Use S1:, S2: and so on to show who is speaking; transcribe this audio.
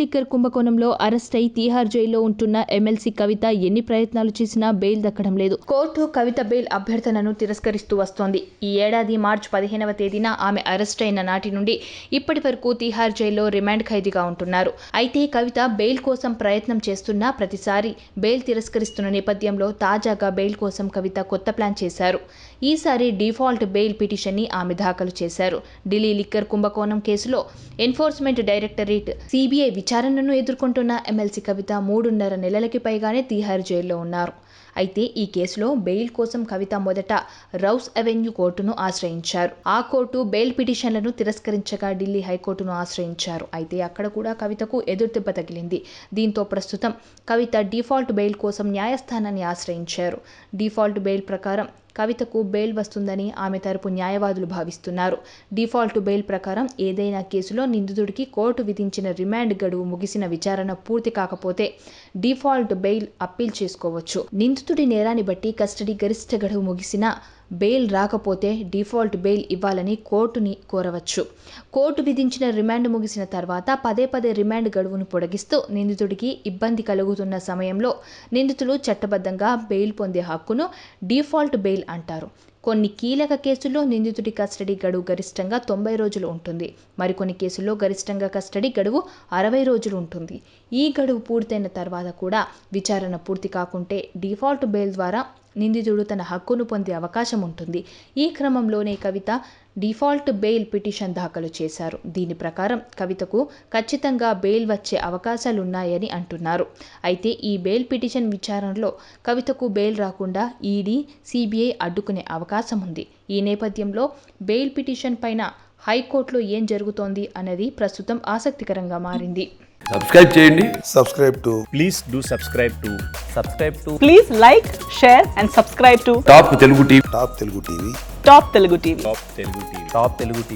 S1: Liquor కుంభకోణంలో arrest అయి తీహార్ జైల్లో ఉంటున్న ఎమ్మెల్సీ కవిత ఎన్ని ప్రయత్నాలు చేసినా బెయిల్ దక్కడం లేదు. కోర్టు కవిత బెయిల్ అభ్యర్థనను తిరస్కరిస్తూ వస్తోంది. ఈ ఏడాది మార్చి 15వ తేదీన ఆమె అరెస్ట్ అయిన నాటి నుండి ఇప్పటి వరకు తీహార్ జైల్లో రిమాండ్ ఖైదీగా ఉంటున్నారు. అయితే కవిత బెయిల్ కోసం ప్రయత్నం చేస్తున్నా ప్రతిసారి బెయిల్ తిరస్కరిస్తున్న నేపథ్యంలో తాజాగా బెయిల్ కోసం కవిత కొత్త ప్లాన్ చేశారు. ఈసారి డిఫాల్ట్ బెయిల్ పిటిషన్ ని ఆమె దాఖలు చేశారు. ఢిల్లీ లిక్కర్ కుంభకోణం కేసులో ఎన్ఫోర్స్మెంట్ డైరెక్టరేట్ సిబిఐ విచారణను ఎదుర్కొంటున్న ఎమ్మెల్సీ కవిత 3.5 నెలలకి పైగానే తీహార్ జైల్లో ఉన్నారు. అయితే ఈ కేసులో బెయిల్ కోసం కవిత మొదట రౌస్ అవెన్యూ కోర్టును ఆశ్రయించారు. ఆ కోర్టు బెయిల్ పిటిషన్లను తిరస్కరించగా ఢిల్లీ హైకోర్టును ఆశ్రయించారు. అయితే అక్కడ కూడా కవితకు ఎదురుదెబ్బ తగిలింది. దీంతో ప్రస్తుతం కవిత డిఫాల్ట్ బెయిల్ కోసం న్యాయస్థానాన్ని ఆశ్రయించారు. డిఫాల్ట్ బెయిల్ ప్రకారం కవితకు బెయిల్ వస్తుందని ఆమె తరపు న్యాయవాదులు భావిస్తున్నారు. డిఫాల్ట్ బెయిల్ ప్రకారం ఏదైనా కేసులో నిందితుడికి కోర్టు విధించిన రిమాండ్ గడువు ముగిసిన విచారణ పూర్తి కాకపోతే డిఫాల్ట్ బెయిల్ అప్పీల్ చేసుకోవచ్చు. నిందితుడి నేరాన్ని బట్టి కస్టడీ గరిష్ట గడువు ముగిసినా బెయిల్ రాకపోతే డిఫాల్ట్ బెయిల్ ఇవ్వాలని కోర్టుని కోరవచ్చు. కోర్టు విధించిన రిమాండ్ ముగిసిన తర్వాత పదే రిమాండ్ గడువును పొడిగిస్తూ నిందితుడికి ఇబ్బంది కలుగుతున్న సమయంలో నిందితులు చట్టబద్ధంగా బెయిల్ పొందే హక్కును డిఫాల్ట్ బెయిల్ అంటారు. కొన్ని కీలక కేసుల్లో నిందితుడి కస్టడీ గడువు గరిష్టంగా 90 రోజులు ఉంటుంది. మరికొన్ని కేసుల్లో గరిష్టంగా కస్టడీ గడువు 60 రోజులు ఉంటుంది. ఈ గడువు పూర్తయిన తర్వాత కూడా విచారణ పూర్తి కాకుంటే డిఫాల్ట్ బెయిల్ ద్వారా నిందితుడు తన హక్కును పొందే అవకాశం ఉంటుంది. ఈ క్రమంలోనే కవిత డిఫాల్ట్ బెయిల్ పిటిషన్ దాఖలు చేశారు. దీని ప్రకారం కవితకు ఖచ్చితంగా బెయిల్ వచ్చే అవకాశాలున్నాయని అంటున్నారు. అయితే ఈ బెయిల్ పిటిషన్ విచారణలో కవితకు బెయిల్ రాకుండా ఈడీ, సిబిఐ అడ్డుకునే అవకాశం ఉంది. ఈ నేపథ్యంలో బెయిల్ పిటిషన్ పైన హైకోర్టులో ఏం జరుగుతోంది అనేది ప్రస్తుతం ఆసక్తికరంగా మారింది.
S2: సబ్స్క్రైబ్ చేయండి.
S3: Please do subscribe to. Please like, share and subscribe to
S2: top Telugu TV.
S3: Top Telugu TV.